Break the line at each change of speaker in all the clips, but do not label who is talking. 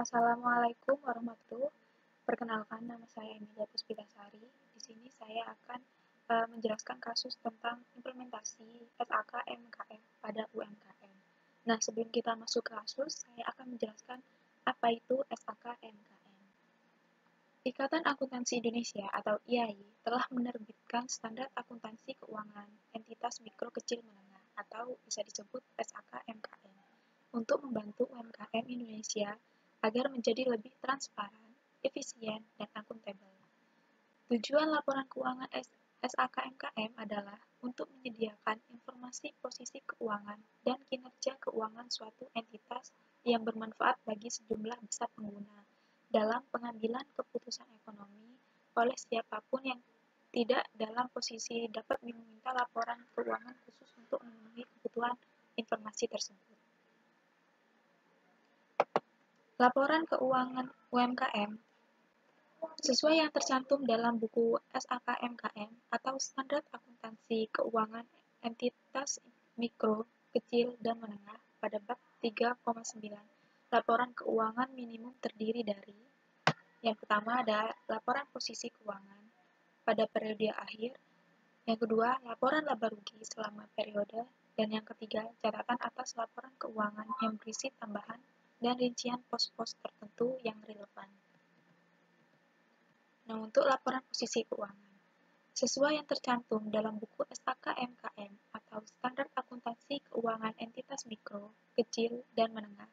Assalamualaikum warahmatullahi wabarakatuh. Perkenalkan, nama saya Emilia Puspitasari. Di sini saya akan menjelaskan kasus tentang implementasi SAK MKM pada UMKM. Nah, sebelum kita masuk ke kasus, saya akan menjelaskan apa itu SAK MKM. Ikatan Akuntansi Indonesia atau IAI telah menerbitkan Standar Akuntansi Keuangan Entitas Mikro Kecil Menengah atau bisa disebut SAK MKM untuk membantu UMKM Indonesia agar menjadi lebih transparan, efisien, dan akuntabel. Tujuan laporan keuangan SAK-MKM adalah untuk menyediakan informasi posisi keuangan dan kinerja keuangan suatu entitas yang bermanfaat bagi sejumlah besar pengguna dalam pengambilan keputusan ekonomi oleh siapapun yang tidak dalam posisi dapat meminta laporan keuangan khusus untuk memenuhi kebutuhan informasi tersebut. Laporan keuangan UMKM sesuai yang tercantum dalam buku SAK-MKM atau Standar Akuntansi Keuangan Entitas Mikro, Kecil, dan Menengah pada bab 3,9. Laporan keuangan minimum terdiri dari yang pertama ada laporan posisi keuangan pada periode akhir, yang kedua laporan laba rugi selama periode, dan yang ketiga catatan atas laporan keuangan yang berisi tambahan dan rincian pos-pos tertentu yang relevan. Nah, untuk laporan posisi keuangan, sesuai yang tercantum dalam buku SAK-MKM atau Standar Akuntansi Keuangan Entitas Mikro, Kecil, dan Menengah,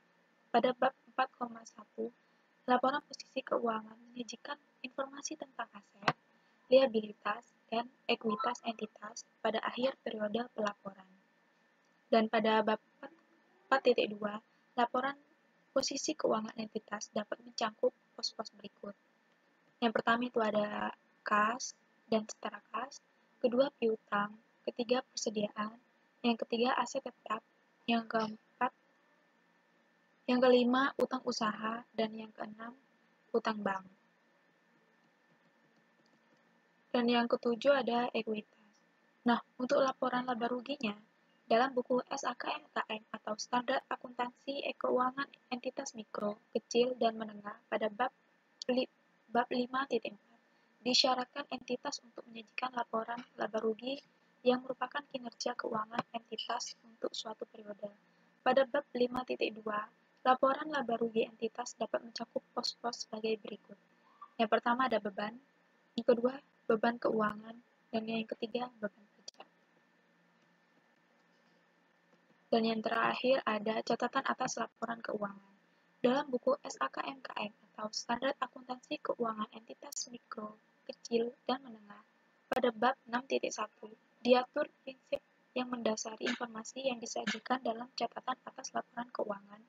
pada bab 4,1, laporan posisi keuangan menyajikan informasi tentang aset, liabilitas, dan ekuitas entitas pada akhir periode pelaporan. Dan pada bab 4.2, laporan posisi keuangan entitas dapat mencangkup pos-pos berikut. Yang pertama itu ada kas dan setara kas, kedua piutang, ketiga persediaan, yang ketiga aset tetap, yang keempat, yang kelima utang usaha, dan yang keenam utang bank. Dan yang ketujuh ada ekuitas. Nah, untuk laporan laba ruginya, dalam buku SAK-MKM atau Standar Akuntansi Keuangan Entitas Mikro, Kecil, dan Menengah pada bab 5.4 disyaratkan entitas untuk menyajikan laporan laba rugi yang merupakan kinerja keuangan entitas untuk suatu periode. Pada bab 5.2, laporan laba rugi entitas dapat mencakup pos-pos sebagai berikut. Yang pertama ada beban, yang kedua beban keuangan, dan yang ketiga beban pajak. Dan yang terakhir ada catatan atas laporan keuangan. Dalam buku SAK-MKM atau Standar Akuntansi Keuangan Entitas Mikro, Kecil, dan Menengah, pada bab 6.1, diatur prinsip yang mendasari informasi yang disajikan dalam catatan atas laporan keuangan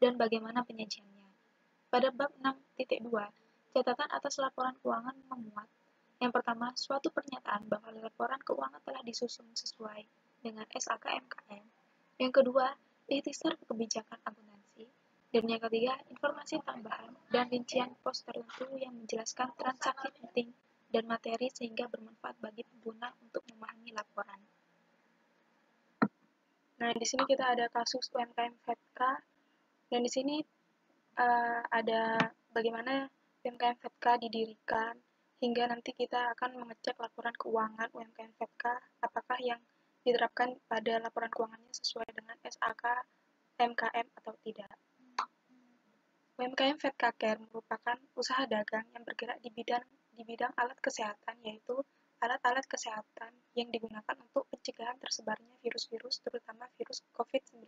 dan bagaimana penyajiannya. Pada bab 6.2, catatan atas laporan keuangan memuat yang pertama, suatu pernyataan bahwa laporan keuangan telah disusun sesuai dengan SAK-MKM. Yang kedua, ikhtisar kebijakan akuntansi. Dan yang ketiga, informasi tambahan dan rincian pos tertentu yang menjelaskan transaksi penting dan materi sehingga bermanfaat bagi pengguna untuk memahami laporan. Nah, di sini kita ada kasus UMKM VETK, dan di sini ada bagaimana UMKM VETK didirikan, hingga nanti kita akan mengecek laporan keuangan UMKM VETK, apakah yang diterapkan pada laporan keuangannya sesuai dengan SAK MKM atau tidak. UMKM VETK Care merupakan usaha dagang yang bergerak di bidang alat kesehatan, yaitu alat-alat kesehatan yang digunakan untuk pencegahan tersebarnya virus-virus, terutama virus COVID-19.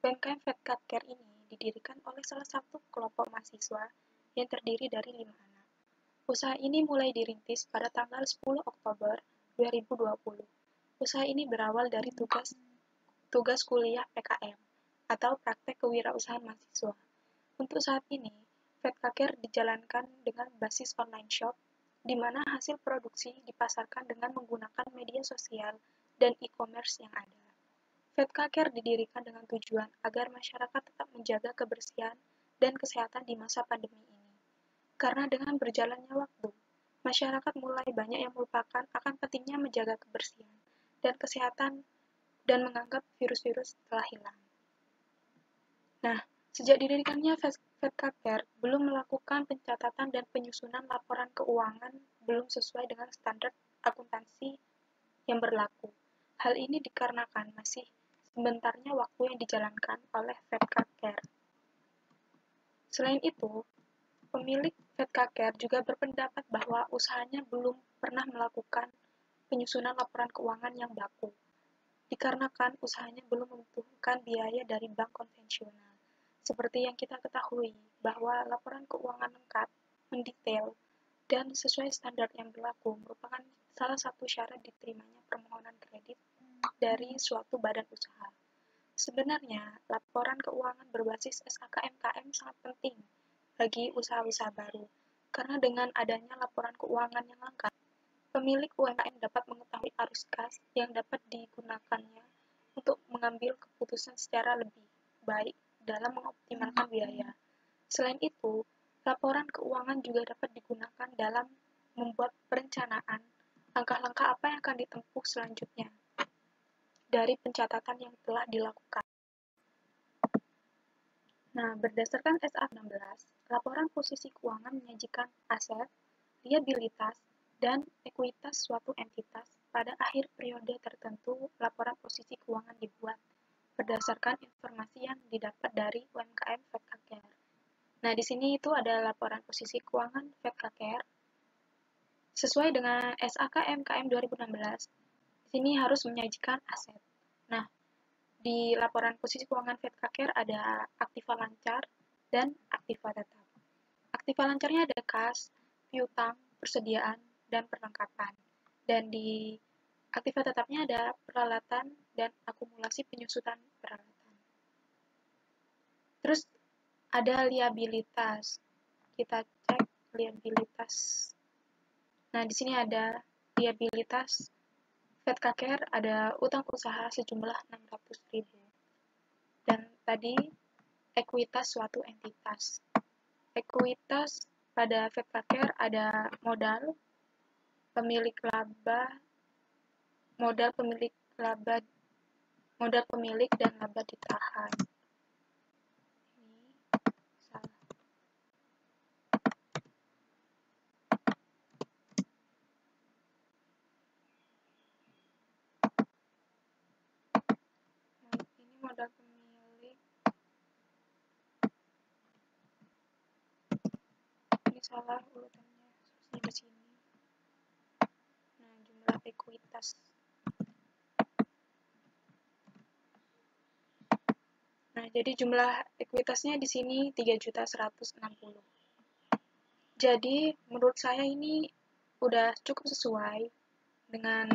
UMKM VETK Care ini didirikan oleh salah satu kelompok mahasiswa yang terdiri dari 5 anak. Usaha ini mulai dirintis pada tanggal 10 Oktober 2020. Usaha ini berawal dari tugas kuliah PKM atau praktek kewirausahaan mahasiswa. Untuk saat ini, VETK Care dijalankan dengan basis online shop, di mana hasil produksi dipasarkan dengan menggunakan media sosial dan e-commerce yang ada. VETK Care didirikan dengan tujuan agar masyarakat tetap menjaga kebersihan dan kesehatan di masa pandemi ini. Karena dengan berjalannya waktu, masyarakat mulai banyak yang melupakan akan pentingnya menjaga kebersihan dan kesehatan dan menganggap virus-virus telah hilang. Nah, Sejak didirikannya Fedcare belum melakukan pencatatan dan penyusunan laporan keuangan belum sesuai dengan standar akuntansi yang berlaku. Hal ini dikarenakan masih sebentarnya waktu yang dijalankan oleh Fedcare. Selain itu, pemilik Fedcare juga berpendapat bahwa usahanya belum pernah melakukan penyusunan laporan keuangan yang baku, dikarenakan usahanya belum membutuhkan biaya dari bank konvensional. Seperti yang kita ketahui, bahwa laporan keuangan lengkap, mendetail, dan sesuai standar yang berlaku merupakan salah satu syarat diterimanya permohonan kredit dari suatu badan usaha. Sebenarnya, laporan keuangan berbasis SKKMKM sangat penting bagi usaha-usaha baru, karena dengan adanya laporan keuangan yang lengkap, pemilik UMKM dapat mengetahui arus kas yang dapat digunakannya untuk mengambil keputusan secara lebih baik dalam mengoptimalkan biaya. Selain itu, laporan keuangan juga dapat digunakan dalam membuat perencanaan langkah-langkah apa yang akan ditempuh selanjutnya dari pencatatan yang telah dilakukan. Nah, berdasarkan SA16, laporan posisi keuangan menyajikan aset, liabilitas, dan ekuitas suatu entitas pada akhir periode tertentu. Laporan posisi keuangan dibuat berdasarkan informasi yang didapat dari UMKM Fedcare. Nah, di sini itu ada laporan posisi keuangan Fedcare sesuai dengan SAK MKM 2016. Di sini harus menyajikan aset. Nah, di laporan posisi keuangan Fedcare ada aktiva lancar dan aktiva tetap. Aktiva lancarnya ada kas, piutang, persediaan, dan perlengkapan. Dan di aktiva tetapnya ada peralatan dan akumulasi penyusutan peralatan. Terus ada liabilitas. Kita cek liabilitas. Nah, di sini ada liabilitas Fedcare, ada utang usaha sejumlah 600.000. Dan tadi ekuitas suatu entitas. Ekuitas pada Fedcare ada modal, pemilik laba, modal pemilik laba, modal pemilik dan laba ditahan. Ini salah. Ini modal pemilik. Ini salah urutannya, harusnya di sini. Nah, jumlah ekuitas. Nah, jadi jumlah ekuitasnya di sini 3.160.000. Jadi, menurut saya ini udah cukup sesuai dengan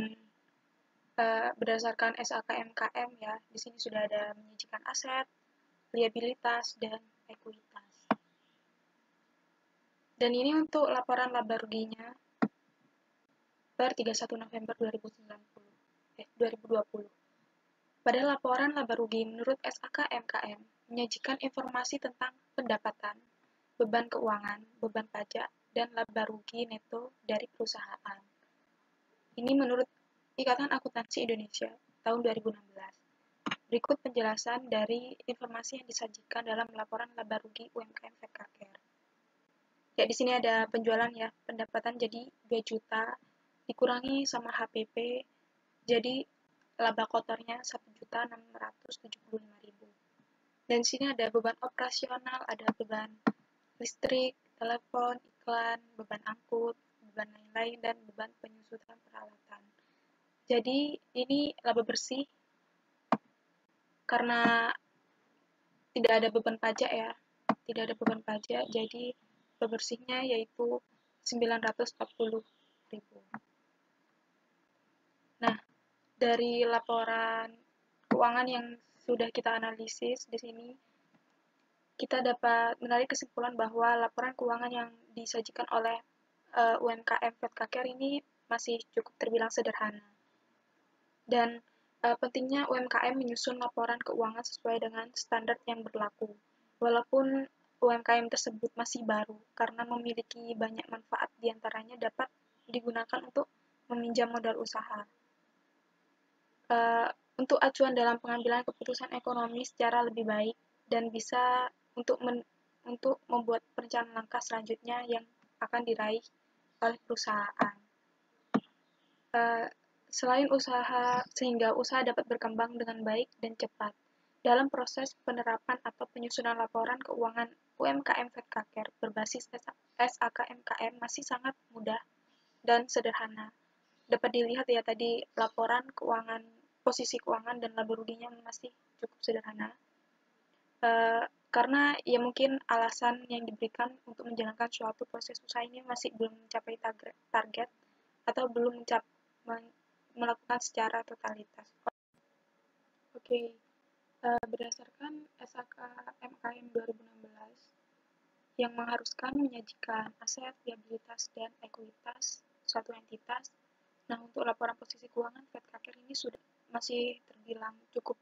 berdasarkan SAKMKM ya. Di sini sudah ada menyajikan aset, liabilitas, dan ekuitas. Dan ini untuk laporan laba ruginya per 31 November 2020. Pada laporan laba rugi menurut SAKMKM menyajikan informasi tentang pendapatan, beban keuangan, beban pajak, dan laba rugi neto dari perusahaan. Ini menurut Ikatan Akuntansi Indonesia tahun 2016. Berikut penjelasan dari informasi yang disajikan dalam laporan laba rugi UMKM Fedcare. Ya, di sini ada penjualan ya, pendapatan jadi 2 juta dikurangi sama HPP, jadi laba kotornya 1.675.000. Dan di sini ada beban operasional, ada beban listrik, telepon, iklan, beban angkut, beban lain-lain, dan beban penyusutan peralatan. Jadi ini laba bersih karena tidak ada beban pajak ya, tidak ada beban pajak, jadi laba bersihnya yaitu 940.000. Nah, dari laporan keuangan yang sudah kita analisis di sini, kita dapat menarik kesimpulan bahwa laporan keuangan yang disajikan oleh UMKM Fedcare ini masih cukup terbilang sederhana. Dan pentingnya UMKM menyusun laporan keuangan sesuai dengan standar yang berlaku. Walaupun UMKM tersebut masih baru, karena memiliki banyak manfaat diantaranya dapat digunakan untuk meminjam modal usaha. Untuk acuan dalam pengambilan keputusan ekonomi secara lebih baik dan bisa untuk membuat perencanaan langkah selanjutnya yang akan diraih oleh perusahaan. Selain sehingga usaha dapat berkembang dengan baik dan cepat. Dalam proses penerapan atau penyusunan laporan keuangan UMKM Vetkaker berbasis SAKMKM masih sangat mudah dan sederhana. Dapat dilihat ya tadi laporan keuangan, posisi keuangan dan laba ruginya masih cukup sederhana. Karena ya mungkin alasan yang diberikan untuk menjalankan suatu proses usaha ini masih belum mencapai target atau belum melakukan secara totalitas. Oke, berdasarkan SAKMKM 2016 yang mengharuskan menyajikan aset, liabilitas, dan ekuitas suatu entitas. Nah, untuk laporan posisi keuangan Vetkaker ini masih terbilang cukup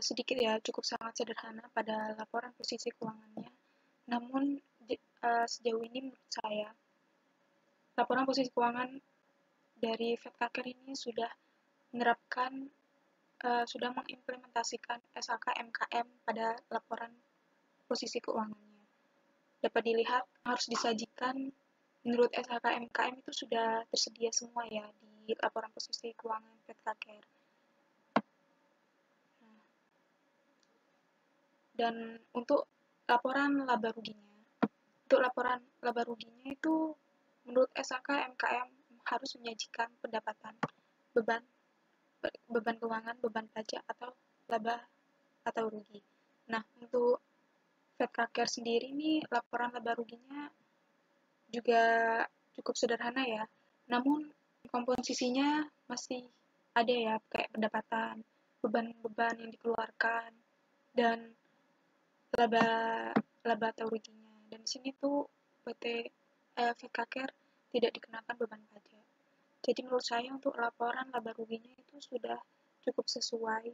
sedikit ya, cukup sangat sederhana pada laporan posisi keuangannya. Namun sejauh ini menurut saya laporan posisi keuangan dari Vetkaker ini sudah menerapkan sudah mengimplementasikan SAKMKM pada laporan posisi keuangannya. Dapat dilihat harus disajikan menurut SAKMKM itu sudah tersedia semua ya di laporan posisi keuangan Vetkaker. Dan untuk laporan laba ruginya itu menurut SAKMKM harus menyajikan pendapatan, beban keuangan, beban pajak atau laba atau rugi. Nah, untuk Vetkaker sendiri ini laporan laba ruginya juga cukup sederhana ya. Namun komposisinya masih ada ya kayak pendapatan, beban-beban yang dikeluarkan dan laba atau ruginya. Dan di sini tuh Vetkaker tidak dikenakan beban pajak. Jadi menurut saya untuk laporan laba ruginya itu sudah cukup sesuai,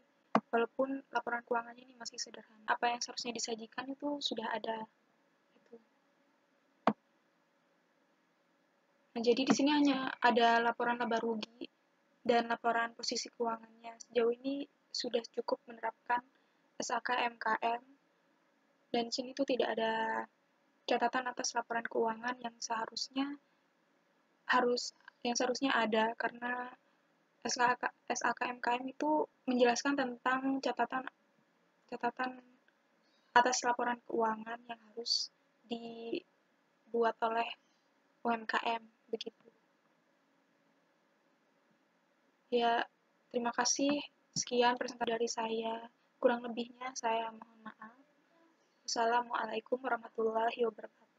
walaupun laporan keuangannya ini masih sederhana. Apa yang seharusnya disajikan itu sudah ada. Nah, jadi di sini hanya ada laporan laba rugi dan laporan posisi keuangannya. Sejauh ini sudah cukup menerapkan SAKMKM dan di sini tuh tidak ada catatan atas laporan keuangan yang seharusnya ada karena SAKMKM itu menjelaskan tentang catatan atas laporan keuangan yang harus dibuat oleh UMKM begitu. Ya, terima kasih. Sekian presentasi dari saya. Kurang lebihnya saya mohon maaf. Wassalamualaikum warahmatullahi wabarakatuh.